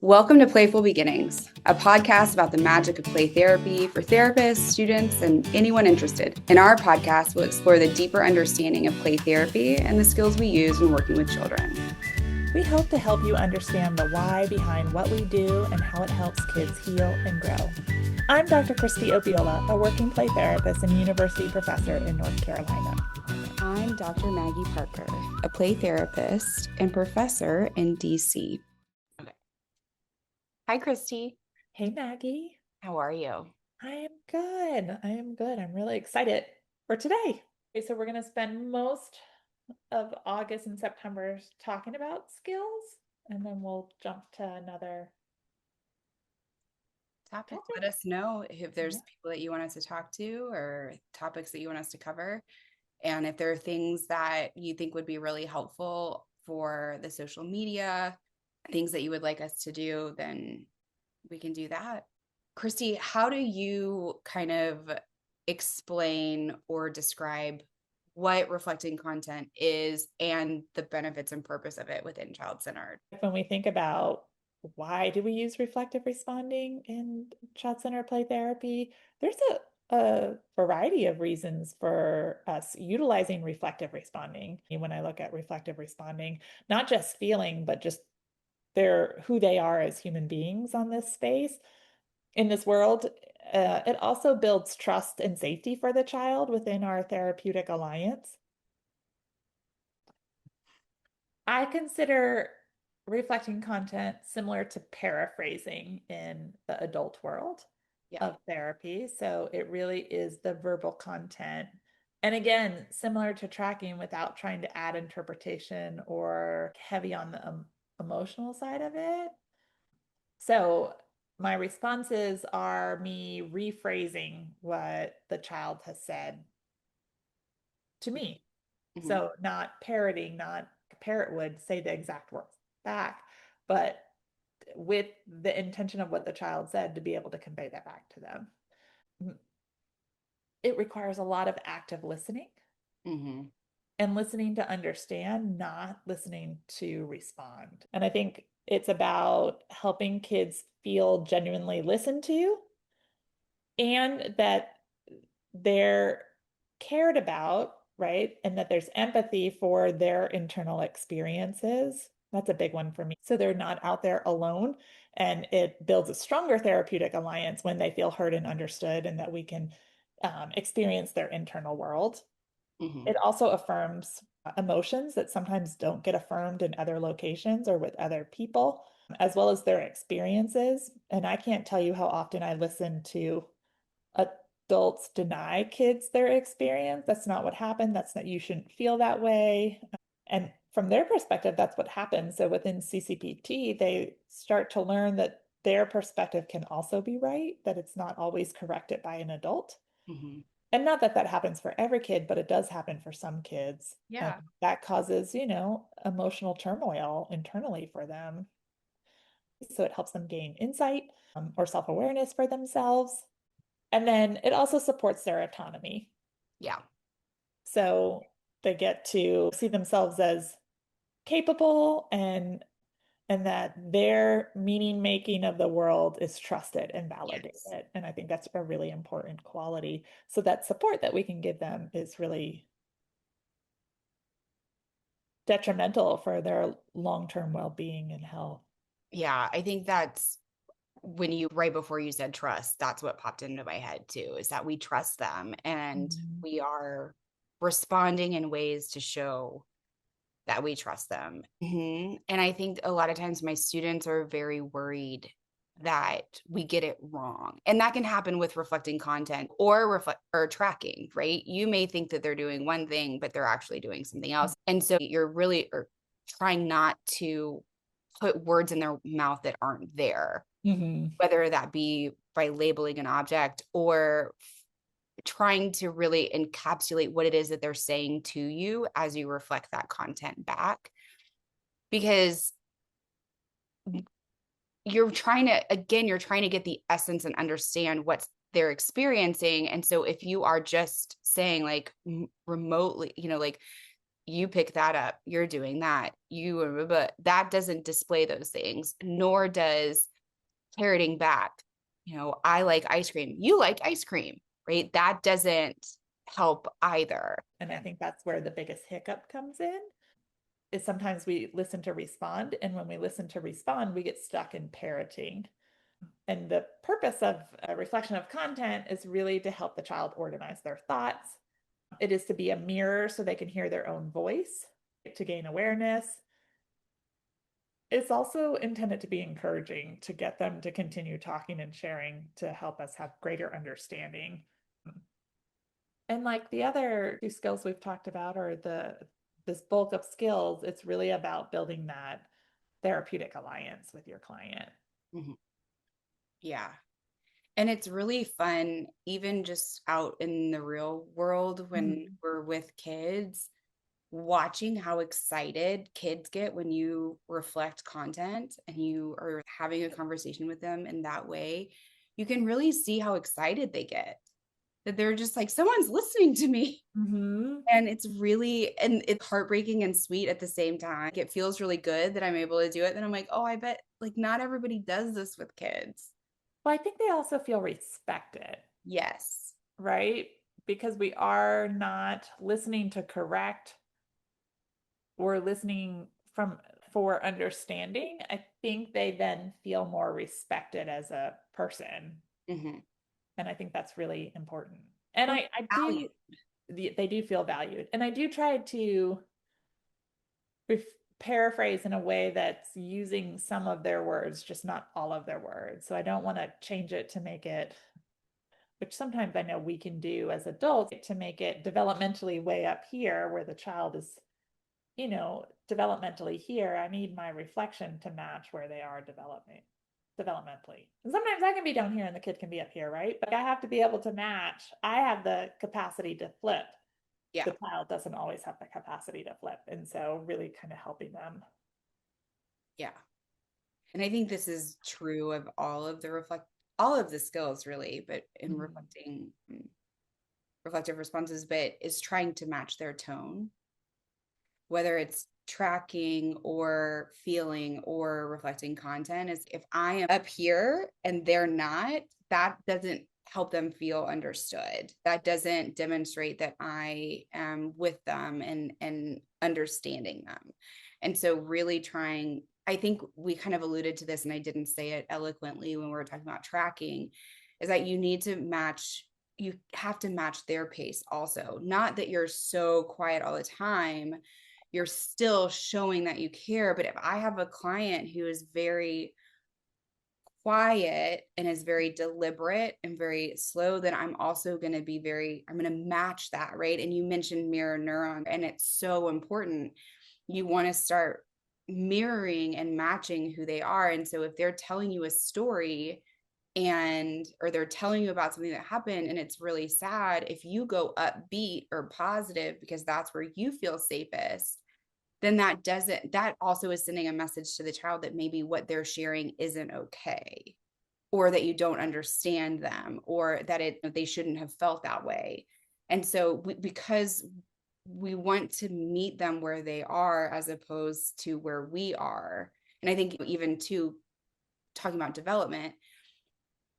Welcome to Playful Beginnings, a podcast about the magic of play therapy for therapists, students, and anyone interested. In our podcast, we'll explore the deeper understanding of play therapy and the skills we use when working with children. We hope to help you understand the why behind what we do and how it helps kids heal and grow. I'm Dr. Kristie Opiola, a working play therapist and university professor in North Carolina. I'm Dr. Maggie Parker, a play therapist and professor in DC. Okay. Hi, Kristie. Hey, Maggie. How are you? I am good. I'm really excited for today. Okay, so we're going to spend most of August and September talking about skills, and then we'll jump to another topic. Let us know if there's people that you want us to talk to or topics that you want us to cover. And if there are things that you think would be really helpful for the social media, things that you would like us to do, then we can do that. Kristie, how do you kind of explain or describe what reflecting content is and the benefits and purpose of it within child-centered? When we think about why do we use reflective responding in child-centered play therapy, there's a variety of reasons for us utilizing reflective responding. When I look at reflective responding, not just feeling, but just who they are as human beings on this space, in this world. It also builds trust and safety for the child within our therapeutic alliance. I consider reflecting content similar to paraphrasing in the adult world of therapy. So it really is the verbal content. And again, similar to tracking without trying to add interpretation or heavy on the emotional side of it. So my responses are me rephrasing what the child has said to me. Mm-hmm. So not parroting, not a parrot would say the exact words back, but with the intention of what the child said to be able to convey that back to them. It requires a lot of active listening. Mm-hmm. And listening to understand, not listening to respond. And I think it's about helping kids feel genuinely listened to and that they're cared about, right? And that there's empathy for their internal experiences. That's a big one for me. So they're not out there alone. And it builds a stronger therapeutic alliance when they feel heard and understood and that we can experience their internal world. Mm-hmm. It also affirms emotions that sometimes don't get affirmed in other locations or with other people, as well as their experiences. And I can't tell you how often I listen to adults deny kids their experience. That's not what happened. That's not, you shouldn't feel that way. And from their perspective, that's what happens. So within CCPT, they start to learn that their perspective can also be right, that it's not always corrected by an adult. Mm-hmm. And not that that happens for every kid, but it does happen for some kids. Yeah. And that causes, emotional turmoil internally for them. So it helps them gain insight or self-awareness for themselves. And then it also supports their autonomy. Yeah. So they get to see themselves as capable and that their meaning making of the world is trusted and validated. Yes. And I think that's a really important quality. So that support that we can give them is really detrimental for their long-term well-being and health. Yeah, I think that's right before you said trust, that's what popped into my head too, is that we trust them and we are responding in ways to show that we trust them. Mm-hmm. And I think a lot of times my students are very worried that we get it wrong. And that can happen with reflecting content or tracking, right? You may think that they're doing one thing, but they're actually doing something else. And so you're really trying not to put words in their mouth that aren't there, whether that be by labeling an object or trying to really encapsulate what it is that they're saying to you as you reflect that content back. Because you're trying to get the essence and understand what they're experiencing. And so if you are just saying like remotely, like you pick that up, you're doing that, but that doesn't display those things, nor does parroting back, I like ice cream, you like ice cream, right? That doesn't help either. And I think that's where the biggest hiccup comes in, is sometimes we listen to respond. And when we listen to respond, we get stuck in parroting. And the purpose of a reflection of content is really to help the child organize their thoughts. It is to be a mirror so they can hear their own voice, to gain awareness. It's also intended to be encouraging, to get them to continue talking and sharing, to help us have greater understanding. And like the other two skills we've talked about, or this bulk of skills, it's really about building that therapeutic alliance with your client. Mm-hmm. Yeah. And it's really fun, even just out in the real world when we're with kids, watching how excited kids get when you reflect content and you are having a conversation with them in that way. You can really see how excited they get, that they're just like, someone's listening to me. And it's heartbreaking and sweet at the same time. It feels really good that I'm able to do it. Then I'm like, oh, I bet like not everybody does this with kids. Well, I think they also feel respected. Yes. Right? Because we are not listening to correct, we're listening for understanding. I think they then feel more respected as a person. And I think that's really important. And I do, they do feel valued. And I do try to paraphrase in a way that's using some of their words, just not all of their words. So I don't want to change it to make it, which sometimes I know we can do as adults, to make it developmentally way up here where the child is, developmentally here. I need my reflection to match where they are developmentally. And sometimes I can be down here and the kid can be up here, right? But I have to be able to match. I have the capacity to flip. Yeah. The child doesn't always have the capacity to flip. And so really kind of helping them. Yeah. And I think this is true of all of the skills really, but in reflecting reflective responses, but is trying to match their tone, whether it's tracking or feeling or reflecting content. Is if I am up here and they're not, that doesn't help them feel understood. That doesn't demonstrate that I am with them and understanding them. And so really trying, I think we kind of alluded to this and I didn't say it eloquently when we were talking about tracking, is that you have to match their pace also. Not that you're so quiet all the time, you're still showing that you care. But if I have a client who is very quiet and is very deliberate and very slow, then I'm also going to be I'm going to match that, right? And you mentioned mirror neuron, and it's so important. You want to start mirroring and matching who they are. And so if they're telling you a story or they're telling you about something that happened and it's really sad, if you go upbeat or positive because that's where you feel safest, then that also is sending a message to the child that maybe what they're sharing isn't okay, or that you don't understand them, or that they shouldn't have felt that way. And so because we want to meet them where they are as opposed to where we are. And I think even too, talking about development,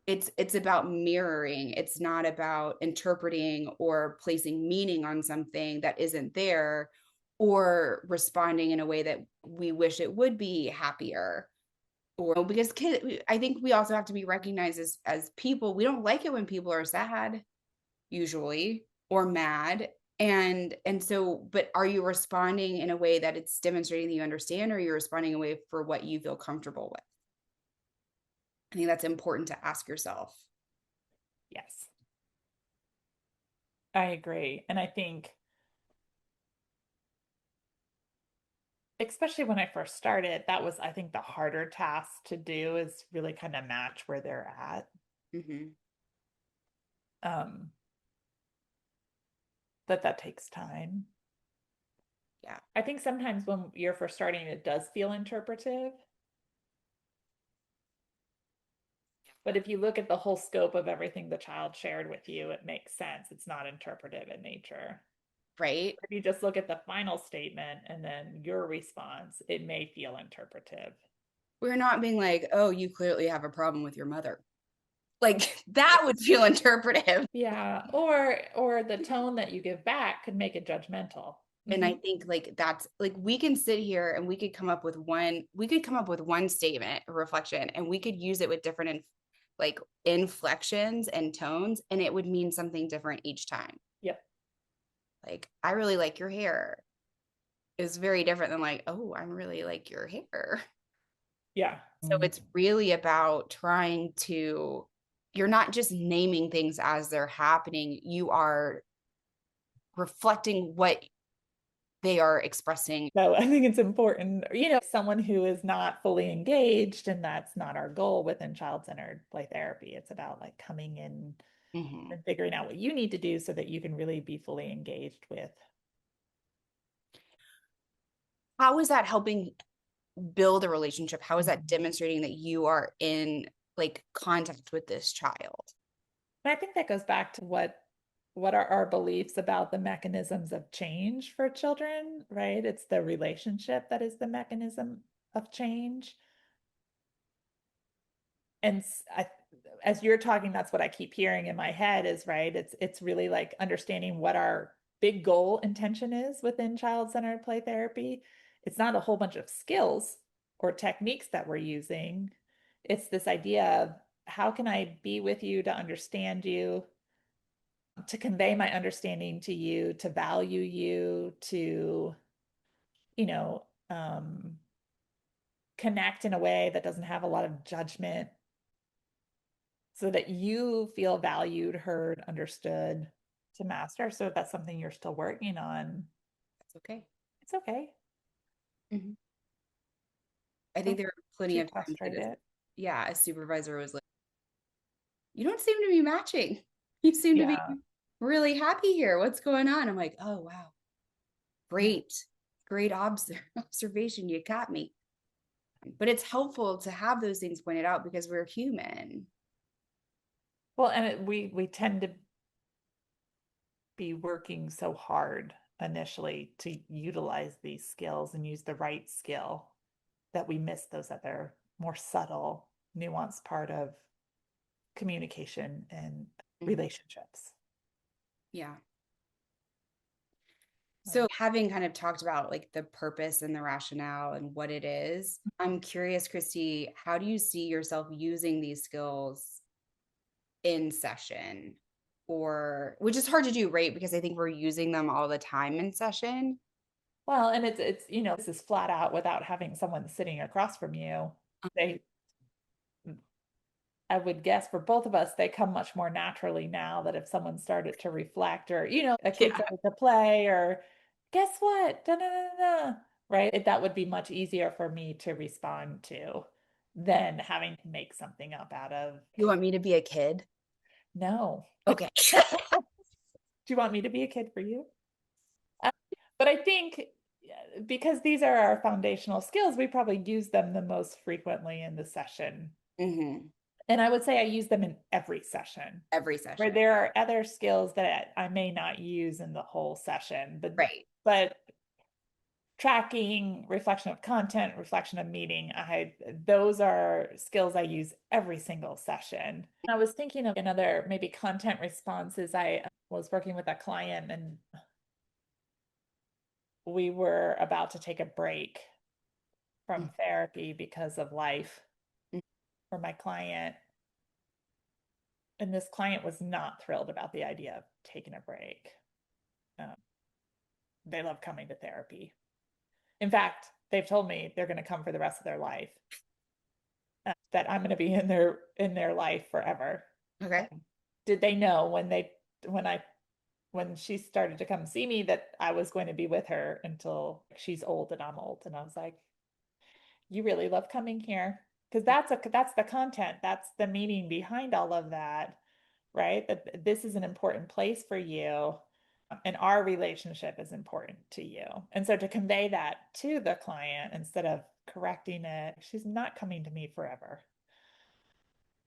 it's about mirroring. It's not about interpreting or placing meaning on something that isn't there, or responding in a way that we wish it would be happier. Or because I think we also have to be recognized as people. We don't like it when people are sad, usually, or mad. And so, but are you responding in a way that it's demonstrating that you understand, or you're responding in a way for what you feel comfortable with? I think that's important to ask yourself. Yes. I agree. And I think, especially when I first started, that was, I think, the harder task to do, is really kind of match where they're at. That takes time. Yeah. I think sometimes when you're first starting, it does feel interpretive. But if you look at the whole scope of everything the child shared with you, it makes sense. It's not interpretive in nature. Right. If you just look at the final statement and then your response, it may feel interpretive. We're not being like, oh, you clearly have a problem with your mother. Like that would feel interpretive. Yeah, or the tone that you give back could make it judgmental. And I think like that's like we can sit here and we could come up with one statement, a reflection, and we could use it with different like inflections and tones, and it would mean something different each time. Yep. Like, I really like your hair is very different than like, oh, I'm really like your hair. Yeah. So it's really about trying to, you're not just naming things as they're happening, you are reflecting what they are expressing. So I think it's important, someone who is not fully engaged, and that's not our goal within child-centered play therapy. It's about like coming in Mhm. and figuring out what you need to do so that you can really be fully engaged with. How is that helping build a relationship? How is that demonstrating that you are in like contact with this child? And I think that goes back to what are our beliefs about the mechanisms of change for children, right? It's the relationship that is the mechanism of change. And as you're talking, that's what I keep hearing in my head is right. It's really like understanding what our big goal intention is within child-centered play therapy. It's not a whole bunch of skills or techniques that we're using. It's this idea of how can I be with you to understand you, to convey my understanding to you, to value you, to, you know, connect in a way that doesn't have a lot of judgment so that you feel valued, heard, understood, to master. So if that's something you're still working on, That's okay. it's okay. Mhm. I think Don't there are plenty too of times that frustrate it. yeah, a supervisor was like, you don't seem to be matching. You seem to be Yeah. really happy here. What's going on? I'm like, oh, wow. Yeah. Great, great observation. You caught me. But it's helpful to have those things pointed out because we're human. Well, and we tend to be working so hard initially to utilize these skills and use the right skill that we miss those other more subtle, nuanced part of communication and Mhm. relationships. Yeah. So, Right. having kind of talked about like the purpose and the rationale and what it is, I'm curious, Kristie, how do you see yourself using these skills in session? Or, which is hard to do, right? Because I think we're using them all the time in session. Well, and this is flat out without having someone sitting across from you. They, I would guess for both of us, they come much more naturally now that if someone started to reflect or, a kid Yeah. started to play or guess what? Da, da, da, da, right? That would be much easier for me to respond to than having to make something up out of You want me to be a kid? no. Okay. Do you want me to be a kid for you? But I think because these are our foundational skills, we probably use them the most frequently in the session. Hmm. And I would say I use them in every session. Every Where session. there are other skills that I may not use in the whole session, Right. but tracking, reflection of content, reflection of meaning, those are skills I use every single session. I was thinking of another maybe content responses. I was working with a client and we were about to take a break from therapy because of life for my client. And this client was not thrilled about the idea of taking a break. Um, they love coming to therapy. In fact, they've told me they're going to come for the rest of their life. That I'm going to be in their life forever. Okay. Did they know when I when she started to come see me that I was going to be with her until she's old and I'm old? And I was like, you really love coming here because that's the content, that's the meaning behind all of that, right? That this is an important place for you and our relationship is important to you. And so to convey that to the client instead of correcting it, she's not coming to me forever.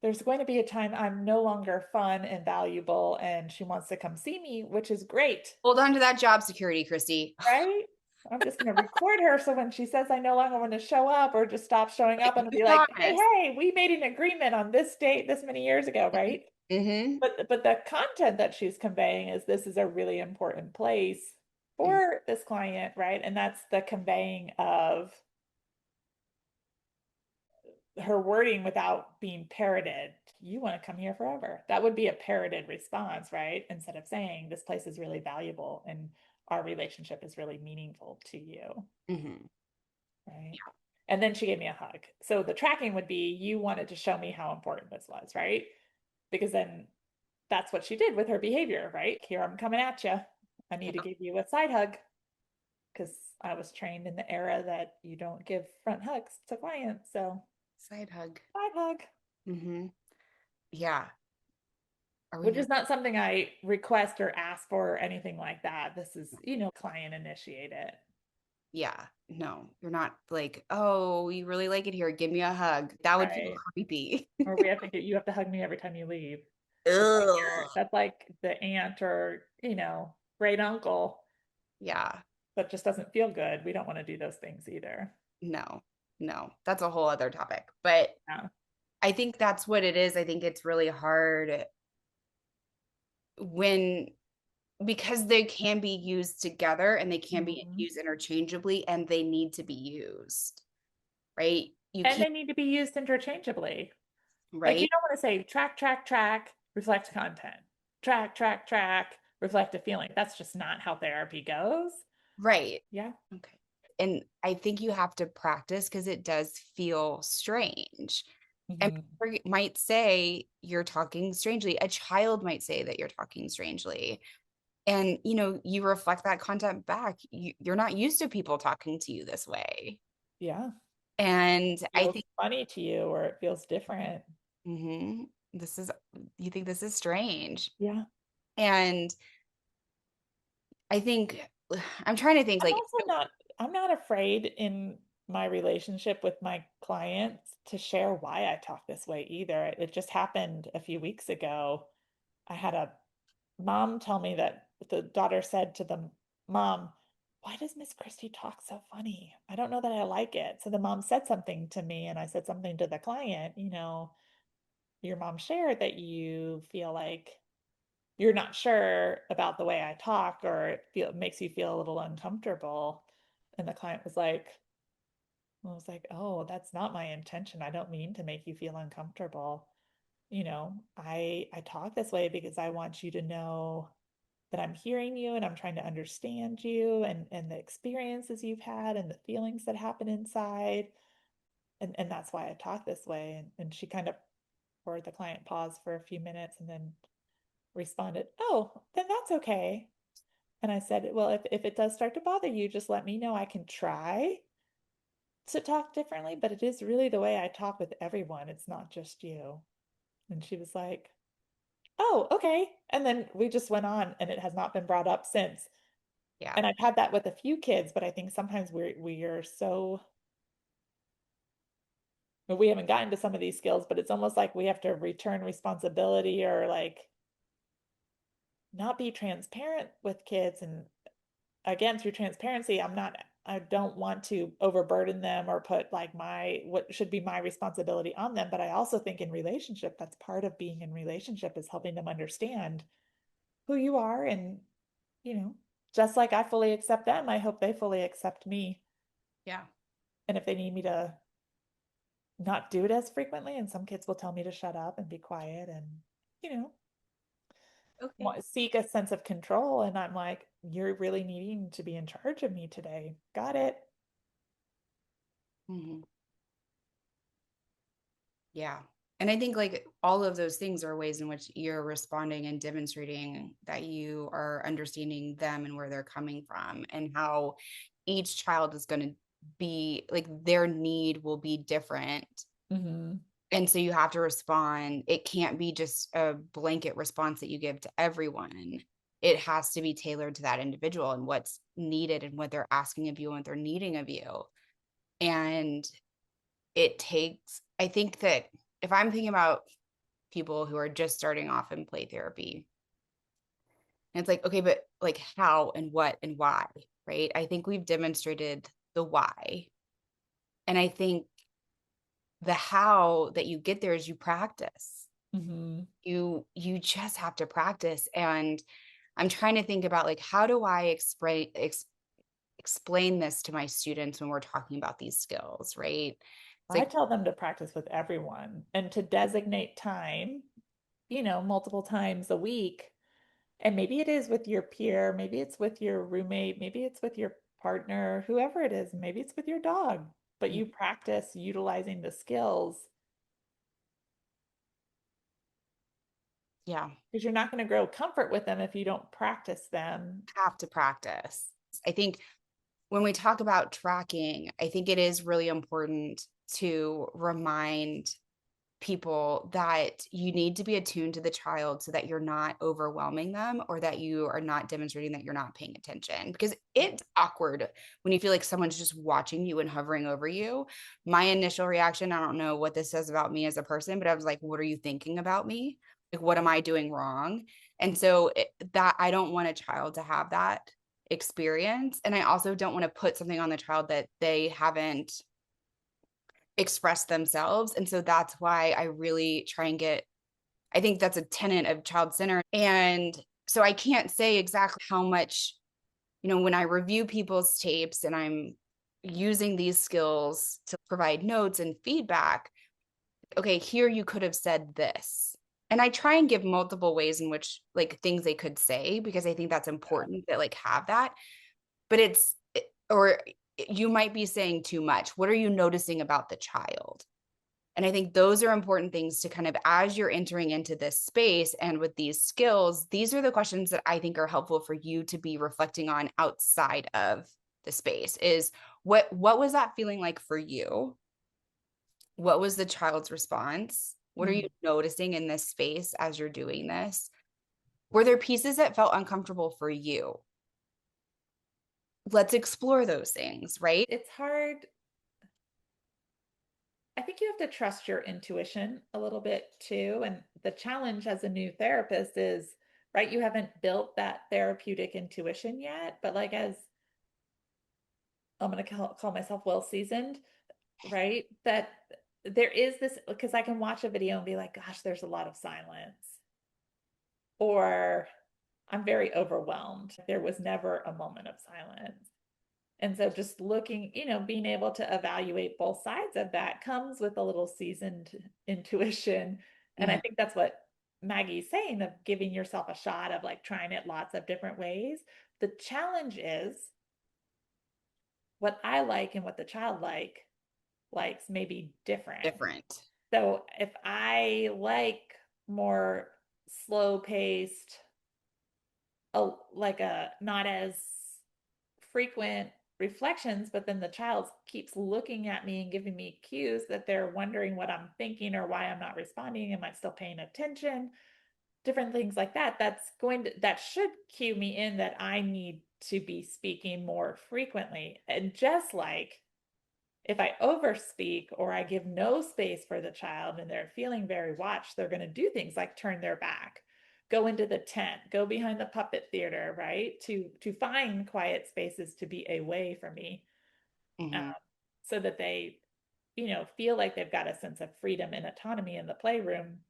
there's going to be a time I'm no longer fun and valuable, and she wants to come see me, which is great. Hold on to that job security, Kristie. Right? I'm just going to record her. So when she says I no longer want to show up or just stop showing up, and You be like, hey, promise. hey, we made an agreement on this date this many years ago, right? Mm-hmm. But the content that she's conveying is this is a really important place for this client, right? And that's the conveying of her wording without being parroted. You want to come here forever. That would be a parroted response, right? Instead of saying this place is really valuable and our relationship is really meaningful to you, Mm-hmm. right? And then she gave me a hug. So the tracking would be you wanted to show me how important this was, right? Because then that's what she did with her behavior, right? Here I'm coming at you. I need to Yep. give you a side hug because I was trained in the era that you don't give front hugs to clients. So Side hug. side hug. Mm-hmm. Yeah. Are we Which really? is not something I request or ask for or anything like that. This is, client initiated. Yeah. No, you're not like, oh, you really like it here. Give me a hug. That would feel Right. creepy. Or we have to get you have to hug me every time you leave. Ugh. That's like the aunt or, great uncle Yeah. that just doesn't feel good. We don't want to do those things either. No, no, that's a whole other topic. But Yeah. I think that's what it is. I think it's really hard when because they can be used together and they can be Mhm. used interchangeably and they need to be used, right? You And can't, they need to be used interchangeably. Like you right? don't want to say track, track, track, reflect content. Track, track, track, reflect a feeling. That's just not how therapy goes. Right. Yeah. Okay. And I think you have to practice because it does feel strange. And Mhm. people might say you're talking strangely. A child might say that you're talking strangely. And you reflect that content back. You're not used to people talking to you this way. Yeah. And I Feels think funny to you or it feels different. mhm, this is you think this is strange. Yeah. And I think I'm trying to think I'm like also not, I'm not afraid in my relationship with my clients to share why I talk this way either. It just happened a few weeks ago. I had a mom tell me that the daughter said to the mom, why does Miss Kristie talk so funny? I don't know that I like it. So the mom said something to me and I said something to the client, your mom shared that you feel like you're not sure about the way I talk or it makes you feel a little uncomfortable. And the client was like, I was like, oh, that's not my intention. I don't mean to make you feel uncomfortable. I talk this way because I want you to know that I'm hearing you and I'm trying to understand you and the experiences you've had and the feelings that happen inside. And that's why I talk this way. And she kind of, or the client paused for a few minutes and then responded, oh, then that's okay. And I said, well, if it does start to bother you, just let me know. I can try to talk differently, but it is really the way I talk with everyone. It's not just you. And she was like, oh, okay. And then we just went on and it has not been brought up since. yeah. And I've had that with a few kids, but I think sometimes we are so well, we haven't gotten to some of these skills, but it's almost like we have to return responsibility or like not be transparent with kids. And again, through transparency, I don't want to overburden them or put like what should be my responsibility on them. But I also think in relationship, that's part of being in relationship is helping them understand who you are. And, you know, just like I fully accept them, I hope they fully accept me. Yeah. And if they need me to not do it as frequently, and some kids will tell me to shut up and be quiet and, you know, Okay. seek a sense of control. And I'm like, you're really needing to be in charge of me today. Got it. Mhm. Yeah. And I think like all of those things are ways in which you're responding and demonstrating that you are understanding them and where they're coming from and how each child is going to be like their need will be different. Mm-hmm. And so you have to respond. It can't be just a blanket response that you give to everyone. It has to be tailored to that individual and what's needed and what they're asking of you and what they're needing of you. And it takes, I think that if I'm thinking about people who are just starting off in play therapy. And it's like, okay, but like how and what and why, right? I think we've demonstrated the why. And I think the how that you get there is you practice. Mm-hmm. You just have to practice. And I'm trying to think about like, how do I explain this to my students when we're talking about these skills, right? It's I like, tell them to practice with everyone and to designate time, multiple times a week. And maybe it is with your peer, maybe it's with your roommate, maybe it's with your partner, whoever it is, maybe it's with your dog, but you practice utilizing the skills yeah, because you're not going to grow comfort with them if you don't practice them. have to practice. I think when we talk about tracking, I think it is really important to remind people that you need to be attuned to the child so that you're not overwhelming them or that you are not demonstrating that you're not paying attention, because it's awkward when you feel like someone's just watching you and hovering over you. My initial reaction, I don't know what this says about me as a person, but I was like, what are you thinking about me? Like, what am I doing wrong? And so that I don't want a child to have that experience. And I also don't want to put something on the child that they haven't express themselves. And so that's why I really try and I think that's a tenet of child center. And so I can't say exactly how much, when I review people's tapes and I'm using these skills to provide notes and feedback, okay, here you could have said this. And I try and give multiple ways in which like things they could say, because I think that's important that like have that. But or you might be saying too much. What are you noticing about the child? And I think those are important things to kind of, as you're entering into this space and with these skills, these are the questions that I think are helpful for you to be reflecting on outside of the space is what was that feeling like for you? What was the child's response? What are you noticing in this space as you're doing this? Were there pieces that felt uncomfortable for you? Let's explore those things, right? It's hard. I think you have to trust your intuition a little bit too. And the challenge as a new therapist is, right, you haven't built that therapeutic intuition yet, but like as I'm going to call myself well seasoned, right? That there is this because I can watch a video and be like, gosh, there's a lot of silence, or I'm very overwhelmed. There was never a moment of silence. And so just looking, being able to evaluate both sides of that comes with a little seasoned intuition. And I Mhm. think that's what Maggie's saying of giving yourself a shot of like trying it lots of different ways. The challenge is what I like and what the child likes may be different. Different. So if I like more slow paced, like a not as frequent reflections, but then the child keeps looking at me and giving me cues that they're wondering what I'm thinking or why I'm not responding. Am I still paying attention? Different things like that. That should cue me in that I need to be speaking more frequently. And just like if I overspeak or I give no space for the child and they're feeling very watched, they're going to do things like turn their back, go into the tent, go behind the puppet theater, right? To find quiet spaces to be away from me, um, Mhm. so that they, feel like they've got a sense of freedom and autonomy in the playroom,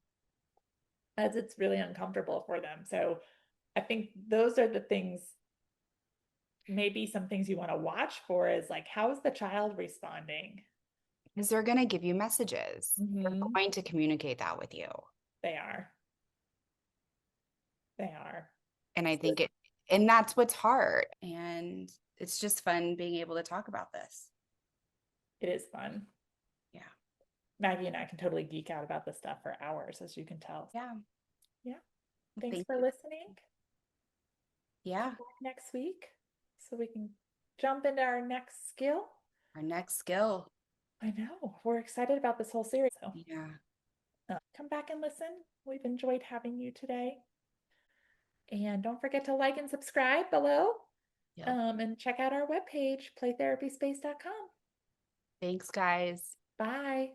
as it's really uncomfortable for them. So I think those are the things. Maybe some things you want to watch for is like, how is the child responding? Because they're going to give you messages. They're Mm-hmm. going to communicate that with you. They are. They are. And I think and that's what's hard. And it's just fun being able to talk about this. It is fun. Yeah. Maggie and I can totally geek out about this stuff for hours, as you can tell. Yeah. Yeah. Thanks Thank for you. listening. Come Yeah. back next week so we can jump into our next skill. Our next skill. I know. We're excited about this whole series. So Yeah. come back and listen. We've enjoyed having you today. And don't forget to like and subscribe below. Yep. And check out our webpage, playtherapyspace.com. Thanks, guys. Bye.